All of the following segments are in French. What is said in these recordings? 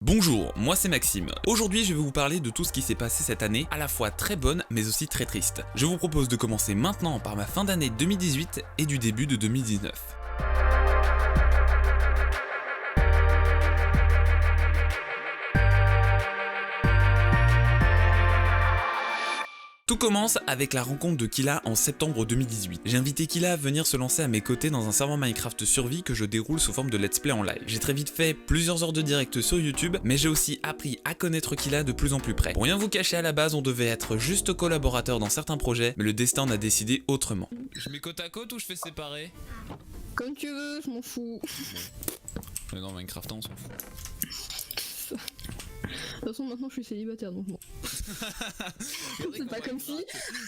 Bonjour, moi c'est Maxime. Aujourd'hui je vais vous parler de tout ce qui s'est passé cette année, à la fois très bonne mais aussi très triste. Je vous propose de commencer maintenant par ma fin d'année 2018 et du début de 2019. Tout commence avec la rencontre de Killa en septembre 2018. J'ai invité Killa à venir se lancer à mes côtés dans un serveur Minecraft survie que je déroule sous forme de let's play en live. J'ai très vite fait plusieurs heures de direct sur YouTube, mais j'ai aussi appris à connaître Killa de plus en plus près. Pour rien vous cacher, à la base on devait être juste collaborateurs dans certains projets, mais le destin en a décidé autrement. Je mets côte à côte ou je fais séparer? Comme tu veux, je m'en fous. Mais dans Minecraft on s'en fout. De toute façon, maintenant je suis célibataire donc bon. C'est pas comme si.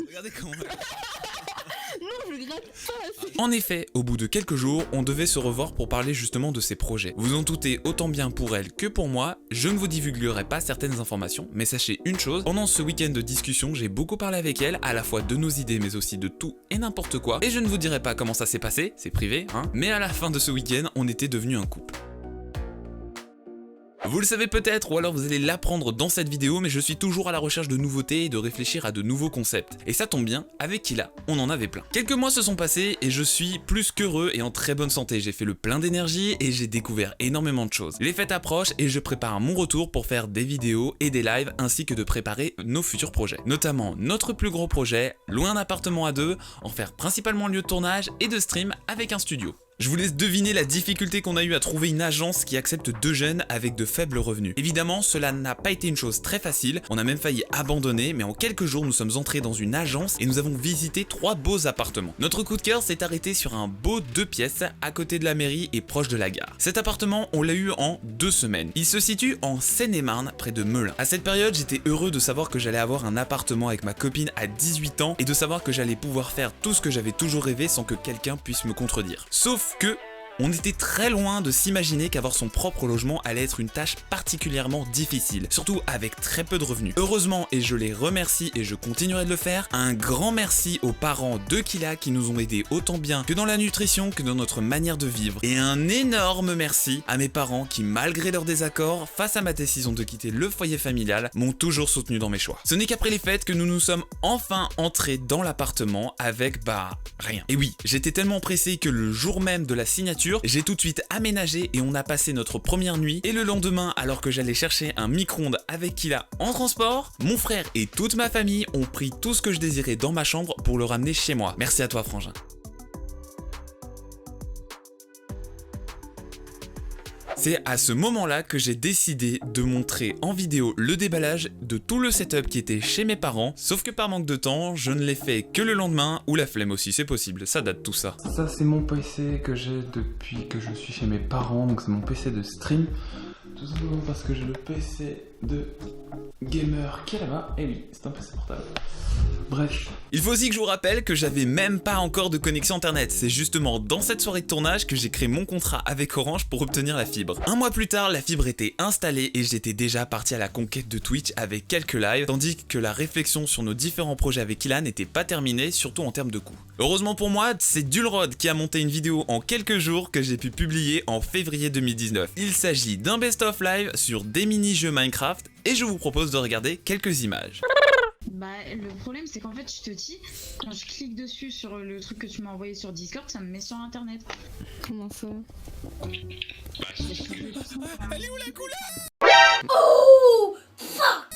Regardez comment. Non, je gratte pas assez. En effet, au bout de quelques jours, on devait se revoir pour parler justement de ces projets. Vous en doutez autant bien pour elle que pour moi, je ne vous divulguerai pas certaines informations, mais sachez une chose, pendant ce week-end de discussion, j'ai beaucoup parlé avec elle, à la fois de nos idées mais aussi de tout et n'importe quoi, et je ne vous dirai pas comment ça s'est passé, c'est privé, hein, mais à la fin de ce week-end, on était devenus un couple. Vous le savez peut-être, ou alors vous allez l'apprendre dans cette vidéo, mais je suis toujours à la recherche de nouveautés et de réfléchir à de nouveaux concepts. Et ça tombe bien, avec Killa, on en avait plein. Quelques mois se sont passés et je suis plus qu'heureux et en très bonne santé. J'ai fait le plein d'énergie et j'ai découvert énormément de choses. Les fêtes approchent et je prépare mon retour pour faire des vidéos et des lives ainsi que de préparer nos futurs projets. Notamment notre plus gros projet, louer un appartement à deux, en faire principalement lieu de tournage et de stream avec un studio. Je vous laisse deviner la difficulté qu'on a eu à trouver une agence qui accepte deux jeunes avec de faibles revenus. Évidemment, cela n'a pas été une chose très facile, on a même failli abandonner, mais en quelques jours nous sommes entrés dans une agence et nous avons visité 3 beaux appartements. Notre coup de cœur s'est arrêté sur un beau 2 pièces à côté de la mairie et proche de la gare. Cet appartement, on l'a eu en 2 semaines. Il se situe en Seine-et-Marne, près de Melun. À cette période, j'étais heureux de savoir que j'allais avoir un appartement avec ma copine à 18 ans et de savoir que j'allais pouvoir faire tout ce que j'avais toujours rêvé sans que quelqu'un puisse me contredire. Sauf que on était très loin de s'imaginer qu'avoir son propre logement allait être une tâche particulièrement difficile, surtout avec très peu de revenus. Heureusement, et je les remercie et je continuerai de le faire, un grand merci aux parents de Killa qui nous ont aidés autant bien que dans la nutrition que dans notre manière de vivre. Et un énorme merci à mes parents qui, malgré leurs désaccords, face à ma décision de quitter le foyer familial, m'ont toujours soutenu dans mes choix. Ce n'est qu'après les fêtes que nous nous sommes enfin entrés dans l'appartement avec, rien. Et oui, j'étais tellement pressé que le jour même de la signature, j'ai tout de suite aménagé et on a passé notre première nuit. Et le lendemain, alors que j'allais chercher un micro-ondes avec Killa en transport, mon frère et toute ma famille ont pris tout ce que je désirais dans ma chambre pour le ramener chez moi. Merci à toi, frangin. C'est à ce moment-là que j'ai décidé de montrer en vidéo le déballage de tout le setup qui était chez mes parents, sauf que par manque de temps, je ne l'ai fait que le lendemain, ou la flemme aussi, c'est possible, ça date tout ça. Ça c'est mon PC que j'ai depuis que je suis chez mes parents, donc c'est mon PC de stream. Tout simplement parce que j'ai le PC de gamer qui est là-bas, et oui, c'est un PC portable. Bref. Il faut aussi que je vous rappelle que j'avais même pas encore de connexion internet. C'est justement dans cette soirée de tournage que j'ai créé mon contrat avec Orange pour obtenir la fibre. Un mois plus tard, la fibre était installée et j'étais déjà parti à la conquête de Twitch avec quelques lives, tandis que la réflexion sur nos différents projets avec Killa n'était pas terminée, surtout en termes de coûts. Heureusement pour moi, c'est Dulrod qui a monté une vidéo en quelques jours que j'ai pu publier en février 2019. Il s'agit d'un best-of live sur des mini-jeux Minecraft et je vous propose de regarder quelques images. Le problème c'est qu'en fait je te dis, quand je clique dessus sur le truc que tu m'as envoyé sur Discord, ça me met sur internet. Comment ça? Elle est où la couleur? Oh fuck.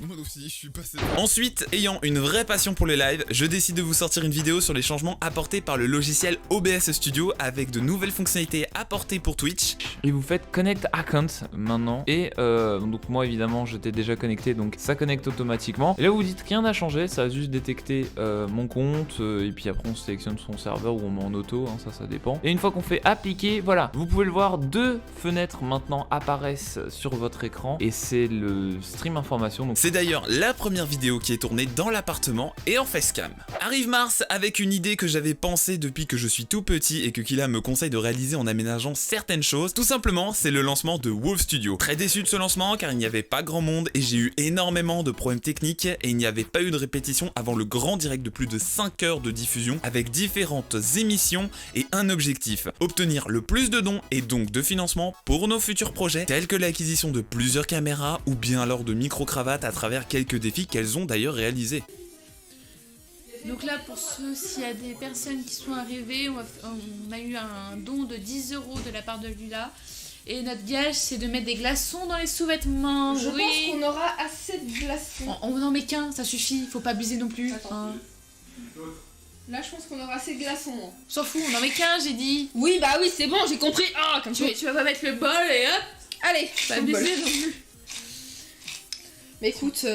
Moi aussi, je suis passé. Ensuite, ayant une vraie passion pour les lives, je décide de vous sortir une vidéo sur les changements apportés par le logiciel OBS Studio avec de nouvelles fonctionnalités apportées pour Twitch. Et vous faites Connect Account maintenant. Et donc moi évidemment j'étais déjà connecté, donc ça connecte automatiquement. Et là vous dites rien n'a changé, ça a juste détecté mon compte. Et puis après on sélectionne son serveur ou on met en auto, hein, ça dépend. Et une fois qu'on fait appliquer, voilà, vous pouvez le voir, 2 fenêtres maintenant apparaissent sur votre écran. Et c'est le stream information. Donc C'est d'ailleurs la première vidéo qui est tournée dans l'appartement et en facecam. Arrive mars avec une idée que j'avais pensée depuis que je suis tout petit et que Killa me conseille de réaliser en aménageant certaines choses. Tout simplement, c'est le lancement de Wolf Studio. Très déçu de ce lancement car il n'y avait pas grand monde et j'ai eu énormément de problèmes techniques et il n'y avait pas eu de répétition avant le grand direct de plus de 5 heures de diffusion avec différentes émissions et un objectif, obtenir le plus de dons et donc de financement pour nos futurs projets tels que l'acquisition de plusieurs caméras ou bien alors de micro-cravates à travers quelques défis qu'elles ont d'ailleurs réalisés. Donc là, pour ceux, s'il y a des personnes qui sont arrivées, on a eu un don de 10 € de la part de Lula. Et notre gage, c'est de mettre des glaçons dans les sous-vêtements. Je oui. pense qu'on aura assez de glaçons. On n'en met qu'un, ça suffit. Faut pas abuser non plus. Hein. Là, je pense qu'on aura assez de glaçons. S'en fout, on en met qu'un, j'ai dit. Oui, bah oui, c'est bon, j'ai compris. Ah, comme Tu vas pas mettre le bol et hop. Allez, Pas faut le bol. abuser non plus. Mais écoute,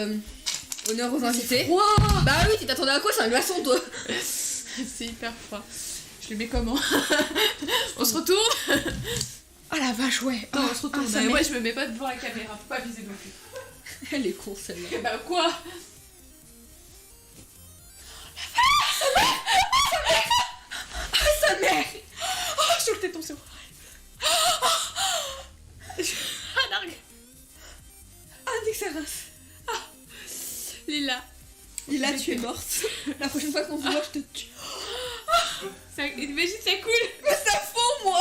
honneur aux invités. Wow. Bah oui, tu t'attendais à quoi? C'est un glaçon, toi. C'est hyper froid. Je le mets comment? On se retourne? Ah la vache, ouais. Non, on se retourne. ça Ouais, m'est- je me mets pas devant la caméra, faut pas abuser non plus. Elle est con, celle-là. Bah quoi? Sa mère. Oh, je le téton sur. Ah, nargue. Ah, nique sa race. Lila. Lila, tu es morte. La prochaine fois qu'on se voit, je te tue. Imagine, ça coule. Mais ça fond, moi.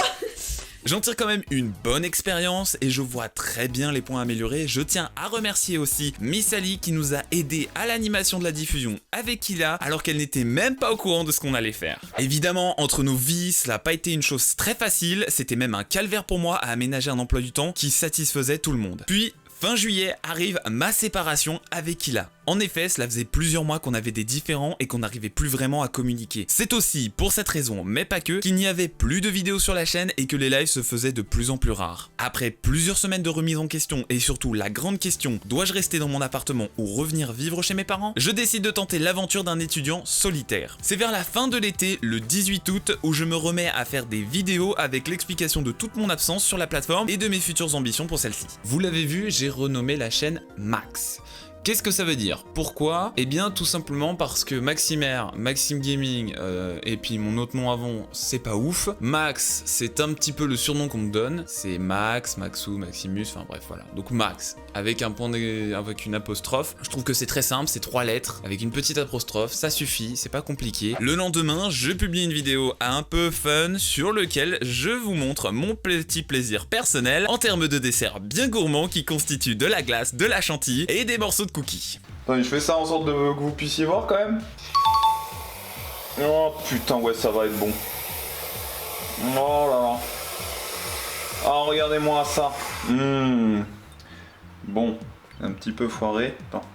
J'en tire quand même une bonne expérience et je vois très bien les points améliorés. Je tiens à remercier aussi Miss Ali qui nous a aidé à l'animation de la diffusion avec Killa alors qu'elle n'était même pas au courant de ce qu'on allait faire. Évidemment, entre nos vies, cela n'a pas été une chose très facile, c'était même un calvaire pour moi à aménager un emploi du temps qui satisfaisait tout le monde. Puis, fin juillet arrive ma séparation avec Killa. En effet, cela faisait plusieurs mois qu'on avait des différends et qu'on n'arrivait plus vraiment à communiquer. C'est aussi pour cette raison, mais pas que, qu'il n'y avait plus de vidéos sur la chaîne et que les lives se faisaient de plus en plus rares. Après plusieurs semaines de remise en question et surtout la grande question, dois-je rester dans mon appartement ou revenir vivre chez mes parents? Je décide de tenter l'aventure d'un étudiant solitaire. C'est vers la fin de l'été, le 18 août, où je me remets à faire des vidéos avec l'explication de toute mon absence sur la plateforme et de mes futures ambitions pour celle-ci. Vous l'avez vu, j'ai renommé la chaîne Max. Qu'est-ce que ça veut dire? Pourquoi? Eh bien tout simplement parce que Maximer, Maxime Gaming et puis mon autre nom avant, c'est pas ouf. Max, c'est un petit peu le surnom qu'on me donne. C'est Max, Maxou, Maximus, enfin bref voilà. Donc Max, avec un point avec une apostrophe. Je trouve que c'est très simple, c'est 3 lettres, avec une petite apostrophe, ça suffit, c'est pas compliqué. Le lendemain, je publie une vidéo un peu fun sur lequel je vous montre mon petit plaisir personnel en termes de dessert bien gourmand qui constitue de la glace, de la chantilly et des morceaux de cookies. Attendez, je fais ça en sorte de que vous puissiez voir quand même. Oh putain, ouais, ça va être bon. Oh là là. Ah, regardez-moi ça. Bon, un petit peu foiré. Attends.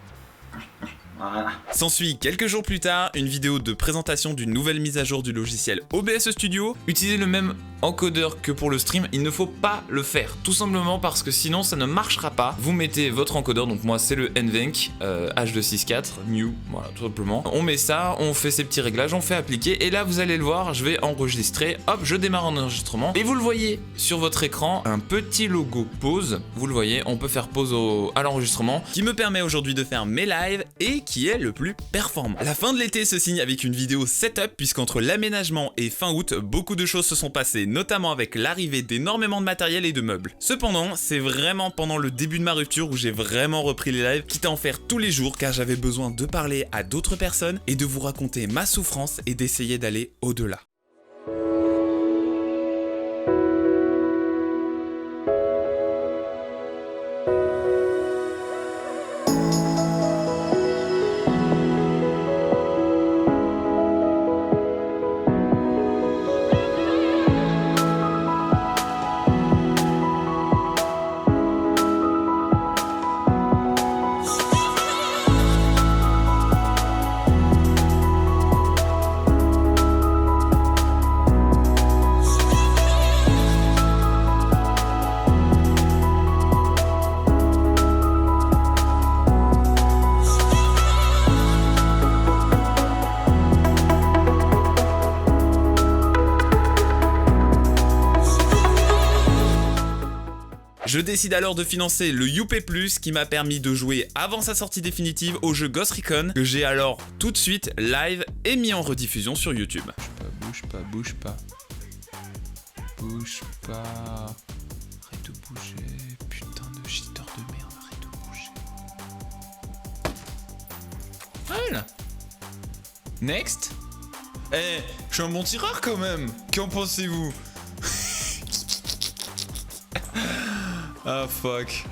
Voilà. S'ensuit quelques jours plus tard une vidéo de présentation d'une nouvelle mise à jour du logiciel OBS Studio. Utilisez le même encodeur que pour le stream, il ne faut pas le faire, tout simplement parce que sinon ça ne marchera pas. Vous mettez votre encodeur, donc moi c'est le NVENC H264 New, voilà tout simplement. On met ça, on fait ces petits réglages, on fait appliquer et là vous allez le voir, je vais enregistrer, hop je démarre en enregistrement et vous le voyez sur votre écran, un petit logo pause, vous le voyez, on peut faire pause à l'enregistrement qui me permet aujourd'hui de faire mes lives et qui est le plus performant. La fin de l'été se signe avec une vidéo setup puisqu'entre l'aménagement et fin août, beaucoup de choses se sont passées, notamment avec l'arrivée d'énormément de matériel et de meubles. Cependant, c'est vraiment pendant le début de ma rupture où j'ai vraiment repris les lives, quitte à en faire tous les jours car j'avais besoin de parler à d'autres personnes et de vous raconter ma souffrance et d'essayer d'aller au-delà. Je décide alors de financer le YouPay Plus qui m'a permis de jouer avant sa sortie définitive au jeu Ghost Recon que j'ai alors tout de suite live et mis en rediffusion sur YouTube. Bouge pas. Bouge pas. Arrête de bouger. Putain de cheater de merde, arrête de bouger. Voilà. Next. Eh, je suis un bon tireur quand même. Qu'en pensez-vous? Ah fuck.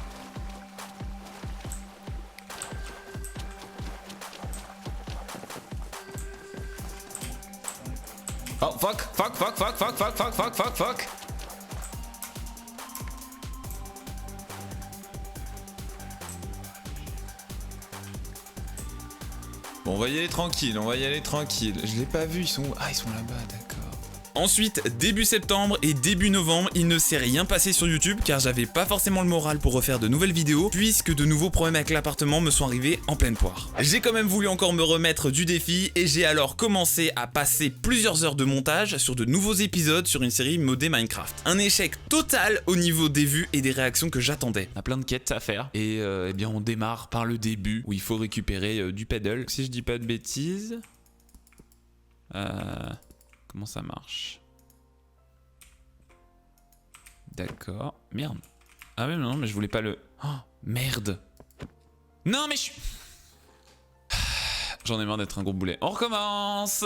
Oh fuck. Bon, on va y aller tranquille, Je l'ai pas vu, ils sont où? Ah, ils sont là-bas, d'accord. Ensuite, début septembre et début novembre, il ne s'est rien passé sur YouTube car j'avais pas forcément le moral pour refaire de nouvelles vidéos puisque de nouveaux problèmes avec l'appartement me sont arrivés en pleine poire. J'ai quand même voulu encore me remettre du défi et j'ai alors commencé à passer plusieurs heures de montage sur de nouveaux épisodes sur une série modée Minecraft. Un échec total au niveau des vues et des réactions que j'attendais. On a plein de quêtes à faire et eh bien on démarre par le début où il faut récupérer du paddle. Si je dis pas de bêtises... Comment ça marche? D'accord. Merde. Ah ouais, non, mais je voulais pas le... Oh, merde. Non, mais je... J'en ai marre d'être un gros boulet. On recommence.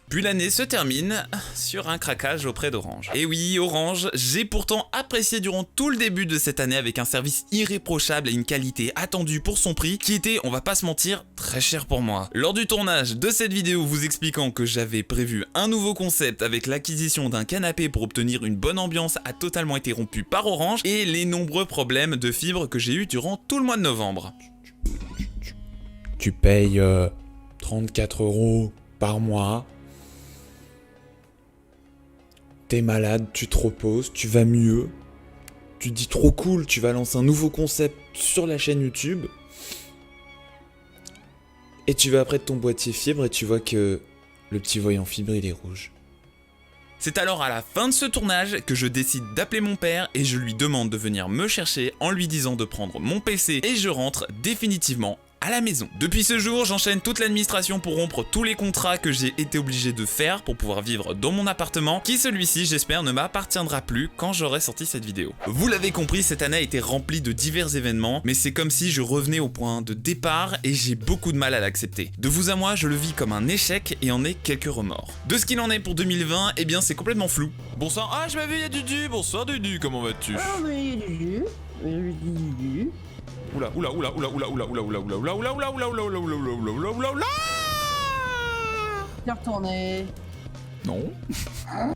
Puis l'année se termine sur un craquage auprès d'Orange. Et oui, Orange, j'ai pourtant apprécié durant tout le début de cette année avec un service irréprochable et une qualité attendue pour son prix qui était, on va pas se mentir, très cher pour moi. Lors du tournage de cette vidéo vous expliquant que j'avais prévu un nouveau concept avec l'acquisition d'un canapé pour obtenir une bonne ambiance a totalement été rompu par Orange et les nombreux problèmes de fibre que j'ai eu durant tout le mois de novembre. Tu payes 34 € par mois. T'es malade, tu te reposes, tu vas mieux. Tu te dis trop cool, tu vas lancer un nouveau concept sur la chaîne YouTube. Et tu vas après de ton boîtier fibre et tu vois que le petit voyant fibre il est rouge. C'est alors à la fin de ce tournage que je décide d'appeler mon père et je lui demande de venir me chercher en lui disant de prendre mon PC et je rentre définitivement à la maison. Depuis ce jour, j'enchaîne toute l'administration pour rompre tous les contrats que j'ai été obligé de faire pour pouvoir vivre dans mon appartement, qui celui-ci, j'espère, ne m'appartiendra plus quand j'aurai sorti cette vidéo. Vous l'avez compris, cette année a été remplie de divers événements, mais c'est comme si je revenais au point de départ et j'ai beaucoup de mal à l'accepter. De vous à moi, je le vis comme un échec et en ai quelques remords. De ce qu'il en est pour 2020, eh bien c'est complètement flou. Bonsoir, ah je m'avais vu, il y a Dudu. Bonsoir Dudu, comment vas-tu? Ah mais il y a Dudu. Oula. Bien retourné. Non.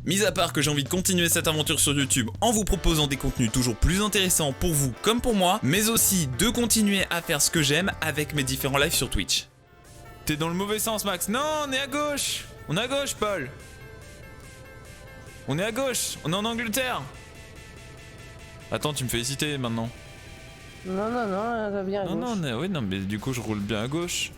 Mis à part que j'ai envie de continuer cette aventure sur YouTube en vous proposant des contenus toujours plus intéressants pour vous comme pour moi, mais aussi de continuer à faire ce que j'aime avec mes différents lives sur Twitch. T'es dans le mauvais sens, Max. Non, on est à gauche. On est à gauche, Paul. On est à gauche. On est en Angleterre. Attends, tu me fais hésiter maintenant. Non, ça va bien à gauche. Non, mais du coup, je roule bien à gauche.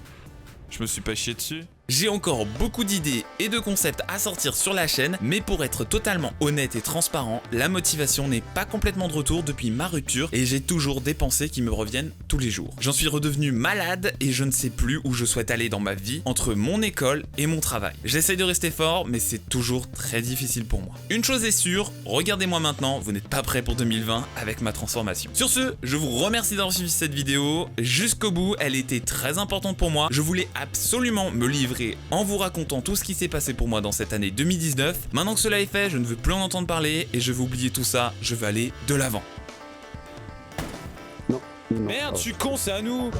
Je me suis pas chié dessus. J'ai encore beaucoup d'idées et de concepts à sortir sur la chaîne, mais pour être totalement honnête et transparent, la motivation n'est pas complètement de retour depuis ma rupture et j'ai toujours des pensées qui me reviennent tous les jours. J'en suis redevenu malade et je ne sais plus où je souhaite aller dans ma vie entre mon école et mon travail. J'essaye de rester fort, mais c'est toujours très difficile pour moi. Une chose est sûre, regardez-moi maintenant, vous n'êtes pas prêts pour 2020 avec ma transformation. Sur ce, je vous remercie d'avoir suivi cette vidéo jusqu'au bout, elle était très importante pour moi. Je voulais absolument me livrer en vous racontant tout ce qui s'est passé pour moi dans cette année 2019. Maintenant que cela est fait, je ne veux plus en entendre parler et je vais oublier tout ça, je vais aller de l'avant. Merde, je suis con, c'est à nous.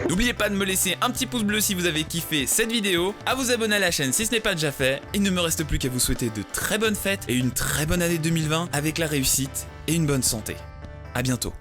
N'oubliez pas de me laisser un petit pouce bleu si vous avez kiffé cette vidéo, à vous abonner à la chaîne si ce n'est pas déjà fait. Il ne me reste plus qu'à vous souhaiter de très bonnes fêtes et une très bonne année 2020 avec la réussite et une bonne santé. À bientôt.